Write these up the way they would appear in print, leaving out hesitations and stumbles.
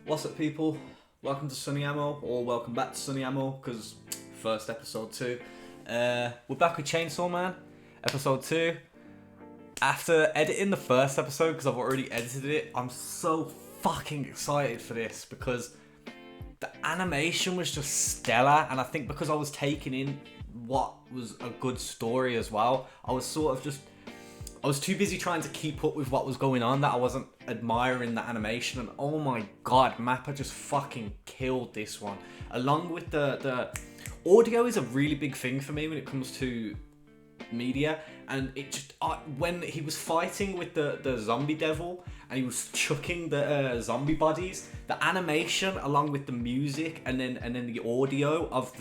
What's up, people? Welcome to Sunny Ammo, or welcome back to Sunny Ammo, because first episode 2. We're back with Chainsaw Man, episode 2. After editing the first episode, because I've already edited it, I'm so fucking excited for this, because the animation was just stellar, and I think because I was taking in what was a good story as well, I was too busy trying to keep up with what was going on that I wasn't admiring the animation. And oh my god, Mappa just fucking killed this one. Along with the audio is a really big thing for me when it comes to media. And it just when he was fighting with the zombie devil and he was chucking the zombie bodies, the animation along with the music and then the audio of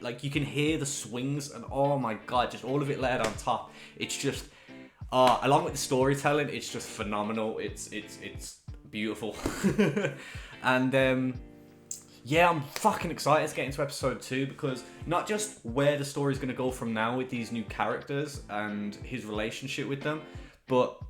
like you can hear the swings and oh my god, just all of it layered on top. It's just along with the storytelling, it's just phenomenal. It's beautiful. And yeah, I'm fucking excited to get into episode 2 because not just where the story's going to go from now with these new characters and his relationship with them, but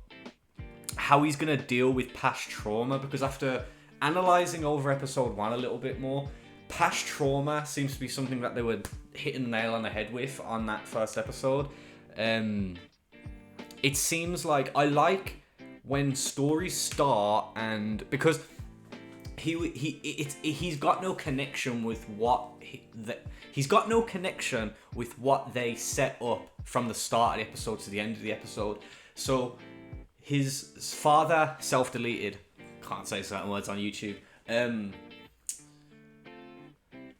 how he's going to deal with past trauma, because after analysing over episode 1 a little bit more, past trauma seems to be something that they were hitting the nail on the head with on that first episode. It seems like I like when stories start, and because he's got no connection with he's got no connection with what they set up from the start of the episode to the end of the episode. So his father self-deleted. Can't say certain words on YouTube.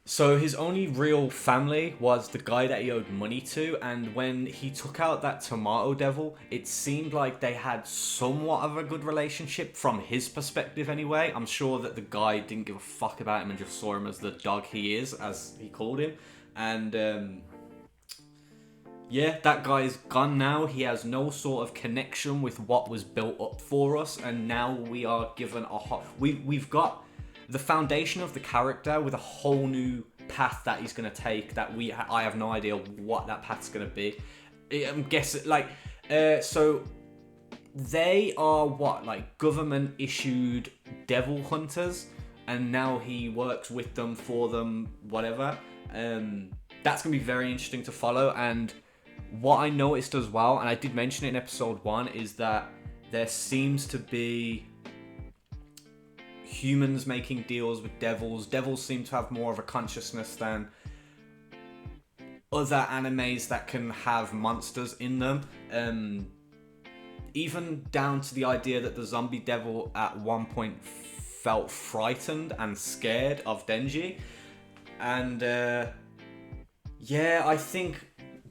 So his only real family was the guy that he owed money to, and when he took out that tomato devil, it seemed like they had somewhat of a good relationship from his perspective anyway. I'm sure that the guy didn't give a fuck about him and just saw him as the dog he is, as he called him. And yeah, that guy's gone now. He has no sort of connection with what was built up for us, and now we are given we've got the foundation of the character with a whole new path that he's going to take that I have no idea what that path's going to be. I'm guessing so they are government issued devil hunters, and now he works with them, for them, whatever. That's going to be very interesting to follow. And what I noticed as well, and I did mention it in episode 1, is that there seems to be humans making deals with devils. Devils seem to have more of a consciousness than other animes that can have monsters in them. Even down to the idea that the zombie devil at one point felt frightened and scared of Denji. And yeah, I think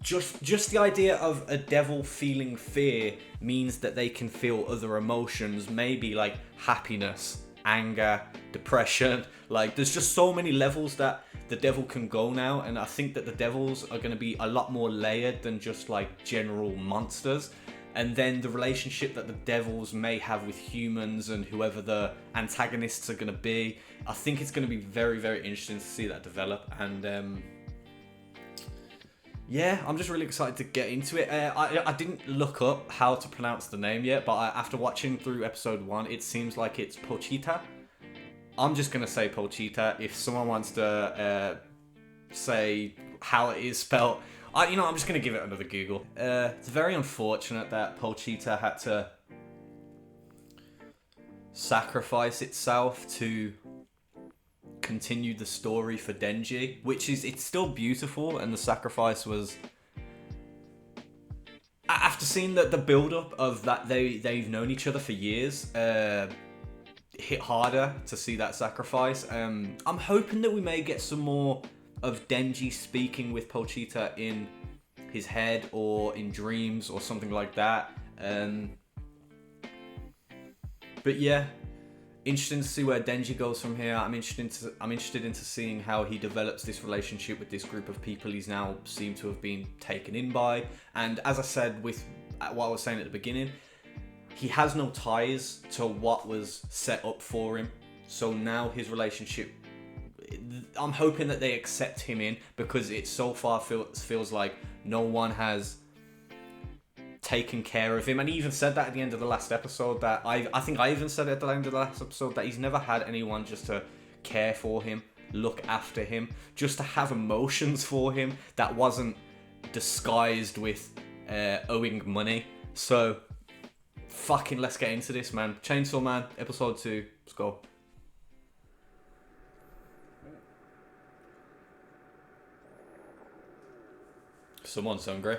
just the idea of a devil feeling fear means that they can feel other emotions, maybe like happiness, anger, depression. Like there's just so many levels that the devil can go now, and I think that the devils are going to be a lot more layered than just like general monsters. And then the relationship that the devils may have with humans and whoever the antagonists are going to be, I think it's going to be very, very interesting to see that develop. And yeah, I'm just really excited to get into it. I didn't look up how to pronounce the name yet, but after watching through episode 1, it seems like it's Pochita. I'm just going to say Pochita. If someone wants to say how it is spelled, I'm just going to give it another Google. It's very unfortunate that Pochita had to sacrifice itself to continue the story for Denji, it's still beautiful, and the sacrifice was, after seeing the build up of that they've known each other for years, hit harder to see that sacrifice. I'm hoping that we may get some more of Denji speaking with Pochita in his head or in dreams or something like that. But yeah, interesting to see where Denji goes from here. I'm interested into seeing how he develops this relationship with this group of people he's now seemed to have been taken in by. And as I said with what I was saying at the beginning, he has no ties to what was set up for him. So now his relationship, I'm hoping that they accept him in, because it so far feels like no one has taken care of him, and he even said that at the end of the last episode. That I think I even said at the end of the last episode that he's never had anyone just to care for him, look after him, just to have emotions for him that wasn't disguised with owing money. So fucking let's get into this, man. Chainsaw Man episode 2. Let's go. Someone's hungry.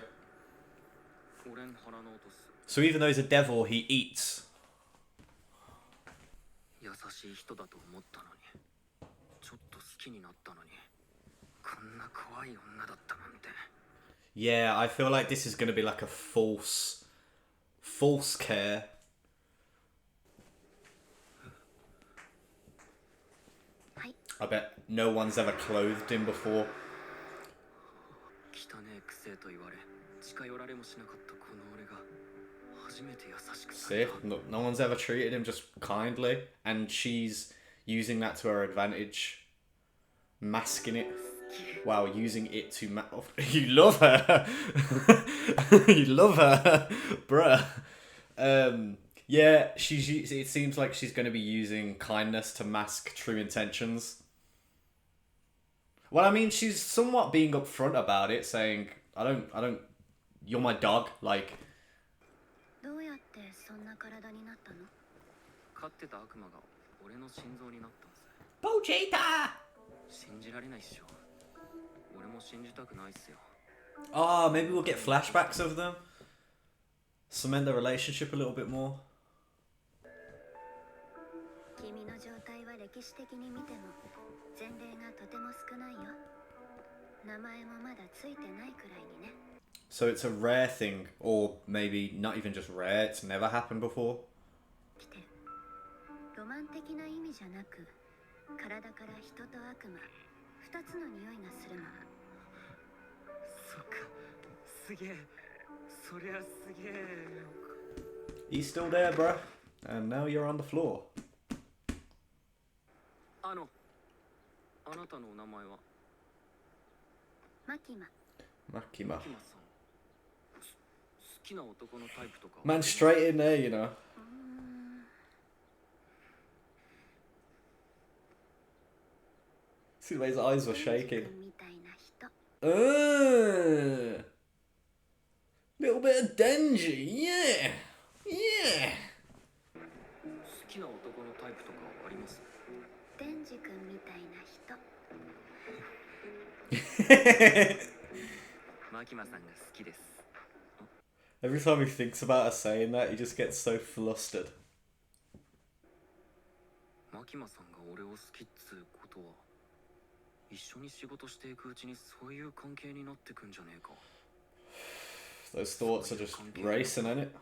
So even though he's a devil, he eats. Yeah, I feel like this is going to be like a false care. I bet no one's ever clothed him before. See, no one's ever treated him just kindly, and she's using that to her advantage, masking it. Wow, using it to you love her. You love her, bruh. Yeah, it seems like she's going to be using kindness to mask true intentions. Well, I mean, she's somewhat being upfront about it, saying, I don't, you're my dog, like. Vegeta! Oh, maybe we'll get flashbacks of them. Cement the relationship a little bit more. So it's a rare thing, or maybe not even just rare, it's never happened before. He's still there, bruh. And now you're on the floor. Makima. Man, straight in there, you know. See the way his eyes were shaking. Little bit of Denji, yeah. Yeah. Every time he thinks about her saying that, he just gets so flustered. Those thoughts are just racing, ain't it?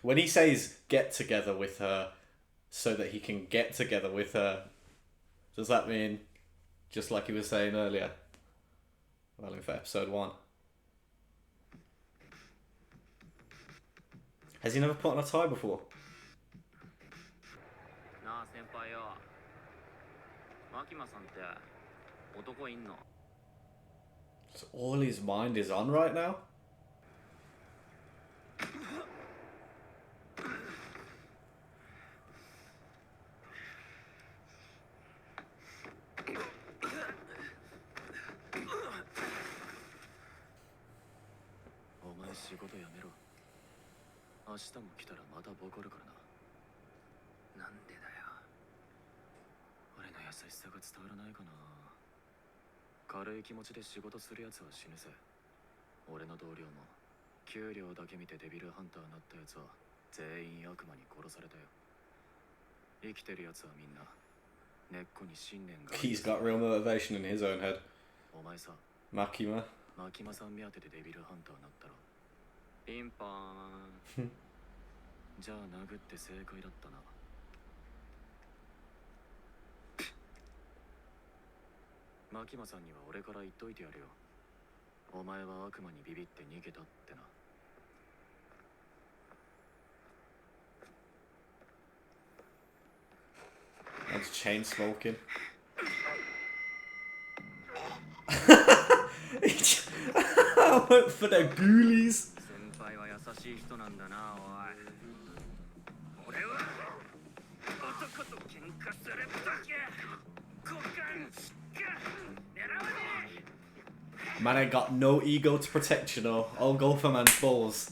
When he says get together with her so that he can get together with her, does that mean just like he was saying earlier? Well, in for episode 1. Has he never put on a tie before? So all his mind is on right now? He's got real motivation in his own head. Makima. That's chain smoking. I went for the ghoulies. Man ain't got no ego to protect, you know. I'll go for man's balls.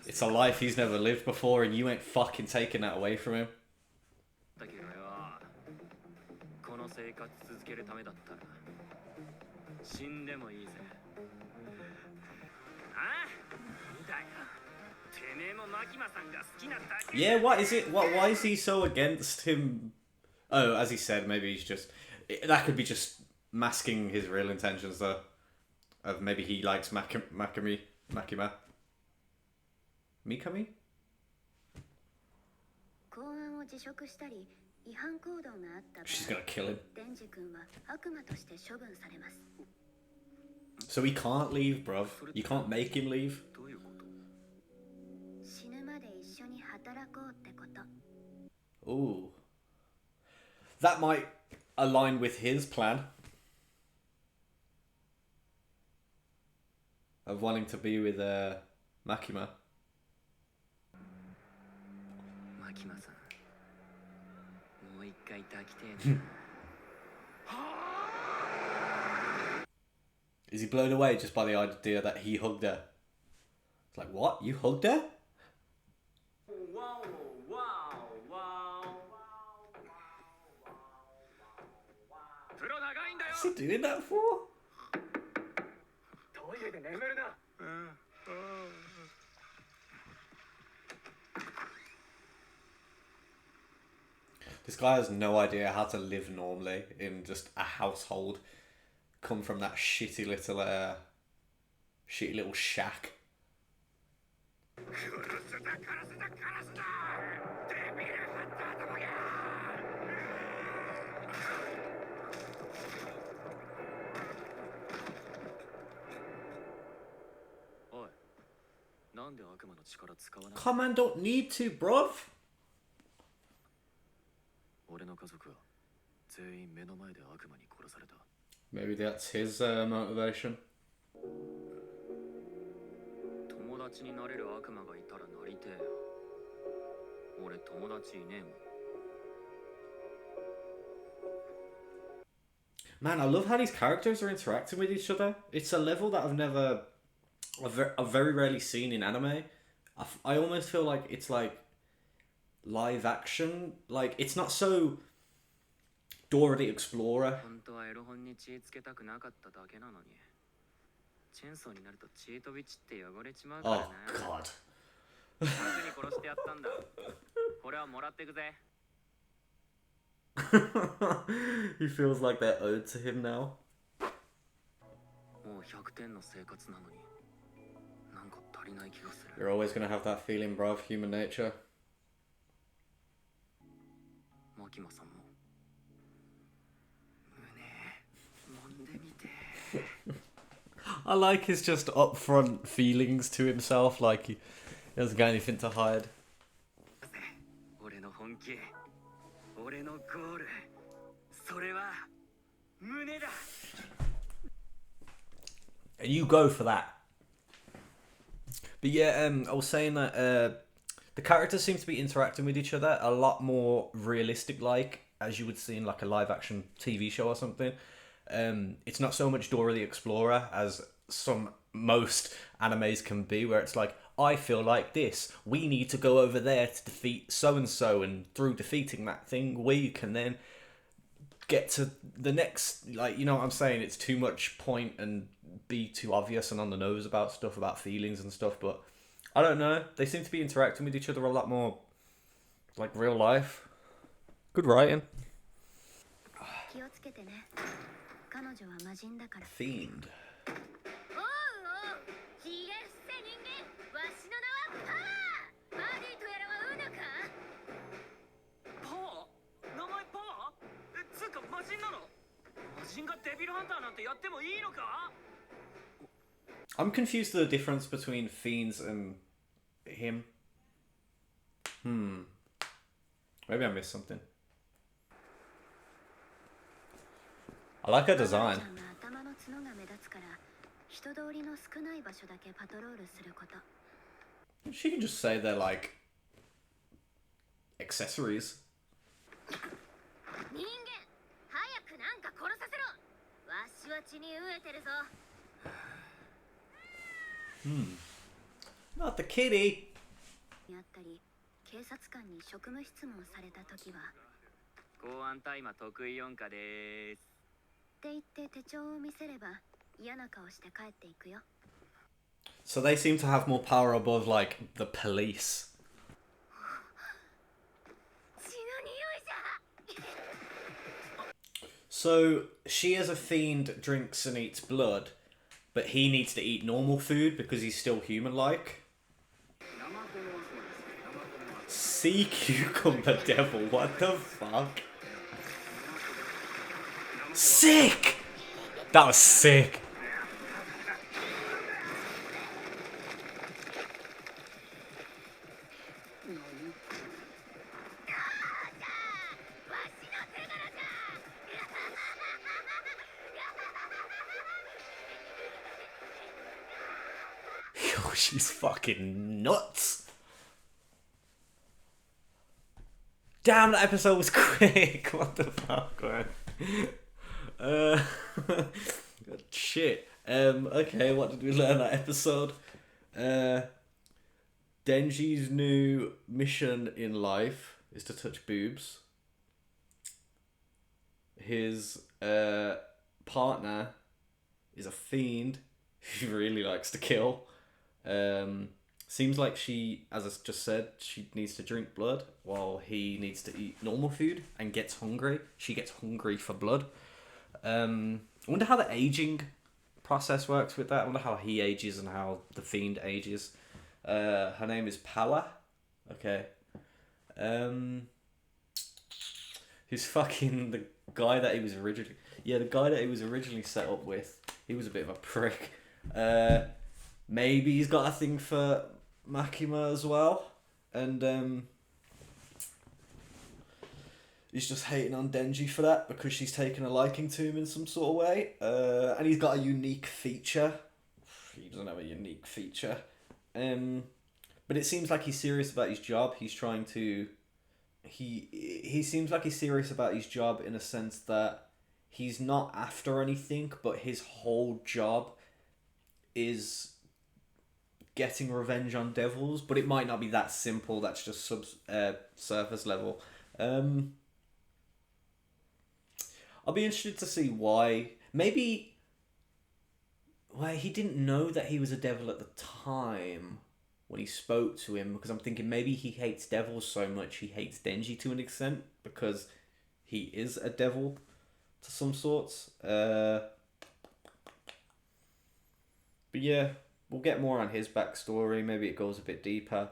It's a life he's never lived before, and you ain't fucking taking that away from him. Yeah, what is it? Why is he so against him? Oh, as he said, maybe he's just... That could be just masking his real intentions, though. Of maybe he likes Makima. Mikami? She's gonna kill him. So he can't leave, bruv. You can't make him leave. Ooh. That might align with his plan of wanting to be with Makima. Is he blown away just by the idea that he hugged her? It's like, what? You hugged her? What's he doing that for? This guy has no idea how to live normally in just a household. Come from that shitty little shack. Command don't need to, bruv. Maybe that's his motivation. Man, I love how these characters are interacting with each other. It's a level that I've very rarely seen in anime. I almost feel like it's like live action. Like, it's not so Dora the Explorer. Oh, God. He feels like they're owed to him now. You're always gonna have that feeling, bruv. Human nature. I like his just upfront feelings to himself, like he doesn't got anything to hide. And you go for that. But yeah, I was saying that the characters seem to be interacting with each other a lot more realistic-like, as you would see in like a live-action TV show or something. It's not so much Dora the Explorer as most animes can be, where it's like, I feel like this. We need to go over there to defeat so-and-so, and through defeating that thing, we can then get to the next, like, you know what I'm saying? It's too much point and be too obvious and on the nose about stuff, about feelings and stuff, but I don't know. They seem to be interacting with each other a lot more like real life. Good writing. Fiend. I'm confused to the difference between fiends and him. Maybe I missed something. I like her design. She can just say they're like accessories. Not the kitty. にあったり、警察官に職務質問された時は公安大麻得意音歌ですって言って手帳を見せれば嫌な顔して帰っていくよ So they seem to have more power above like the police. So she as a fiend drinks and eats blood, but he needs to eat normal food because he's still human-like. Sea cucumber devil, what the fuck? Sick! That was sick. Yo, she's fucking nuts. Damn, that episode was quick. What the fuck, man? Shit. Okay, what did we learn that episode? Denji's new mission in life is to touch boobs. His partner is a fiend who really likes to kill. Seems like she, as I just said, she needs to drink blood while he needs to eat normal food and gets hungry. She gets hungry for blood. I wonder how the aging process works with that. I wonder how he ages and how the fiend ages. Her name is Power. Okay. Who's fucking the guy that he was originally... Yeah, the guy that he was originally set up with. He was a bit of a prick. Maybe he's got a thing for Makima as well. And he's just hating on Denji for that because she's taken a liking to him in some sort of way. And he's got a unique feature. He doesn't have a unique feature. But it seems like he's serious about his job. He's trying to... He seems like he's serious about his job in a sense that he's not after anything, but his whole job is getting revenge on devils. But it might not be that simple. That's just surface level. I'll be interested to see why. Maybe... Well, he didn't know that he was a devil at the time when he spoke to him, because I'm thinking maybe he hates devils so much he hates Denji to an extent because he is a devil to some sorts. But yeah, we'll get more on his backstory. Maybe it goes a bit deeper.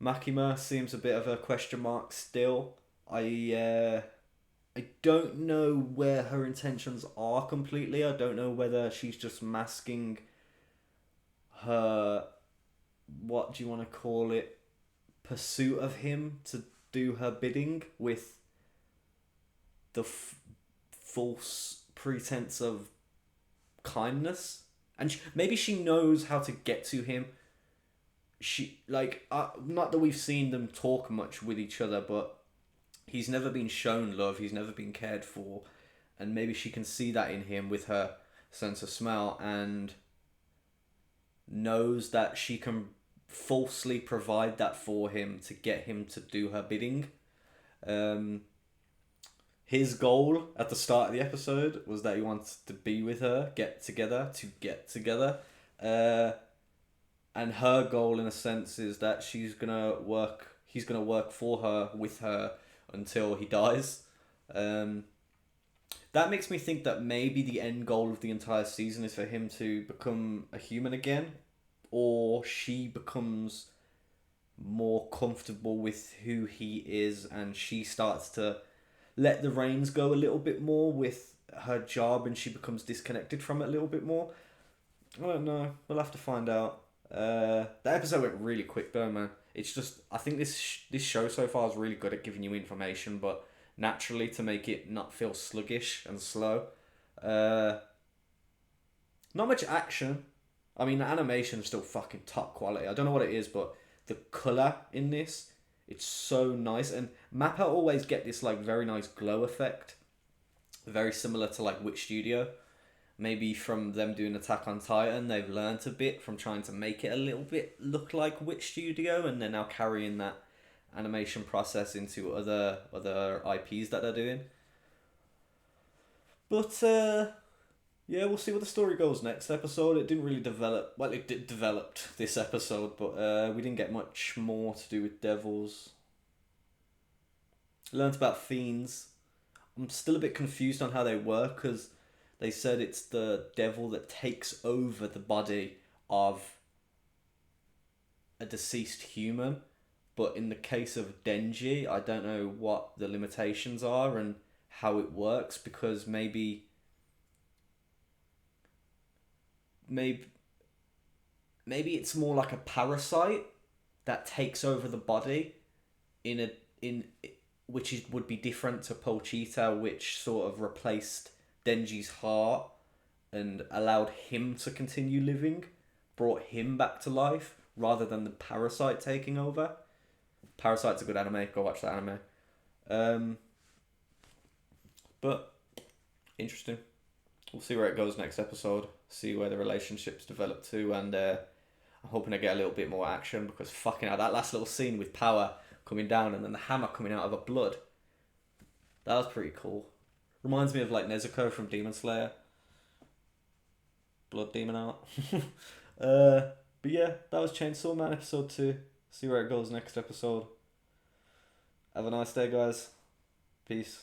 Makima seems a bit of a question mark still. I don't know where her intentions are completely. I don't know whether she's just masking her, what do you want to call it, pursuit of him to do her bidding with the false pretense of kindness. And maybe she knows how to get to him. She, like, not that we've seen them talk much with each other, but he's never been shown love, he's never been cared for, and maybe she can see that in him with her sense of smell and knows that she can falsely provide that for him to get him to do her bidding. His goal at the start of the episode was that he wants to be with her, get together. And her goal, in a sense, is that he's gonna work for her, with her, until he dies. That makes me think that maybe the end goal of the entire season is for him to become a human again, or she becomes more comfortable with who he is and she starts to let the reins go a little bit more with her job and she becomes disconnected from it a little bit more. I don't know. We'll have to find out. The episode went really quick though, man. It's just I think this show so far is really good at giving you information, but naturally to make it not feel sluggish and slow. Uh, Not much action. I mean, the animation's still fucking top quality. I don't know what it is, but the color in this, it's so nice. And Mappa always get this like very nice glow effect, very similar to like Witch Studio. Maybe from them doing Attack on Titan, they've learnt a bit from trying to make it a little bit look like Witch Studio, and they're now carrying that animation process into other IPs that they're doing. But yeah, we'll see where the story goes next episode. It didn't really develop. Well, it did developed this episode, but we didn't get much more to do with devils. Learned about fiends. I'm still a bit confused on how they work because they said it's the devil that takes over the body of a deceased human. But in the case of Denji, I don't know what the limitations are and how it works because maybe it's more like a parasite that takes over the body in which would be different to Pochita, which sort of replaced Denji's heart and allowed him to continue living, brought him back to life rather than the parasite taking over. Parasite's a good anime. Go watch that anime. But interesting. We'll see where it goes next episode. See where the relationships develop to, and I'm hoping I get a little bit more action because fucking hell, that last little scene with Power coming down and then the hammer coming out of her blood. That was pretty cool. Reminds me of like Nezuko from Demon Slayer. Blood demon out. But yeah, that was Chainsaw Man episode 2. See where it goes next episode. Have a nice day, guys. Peace.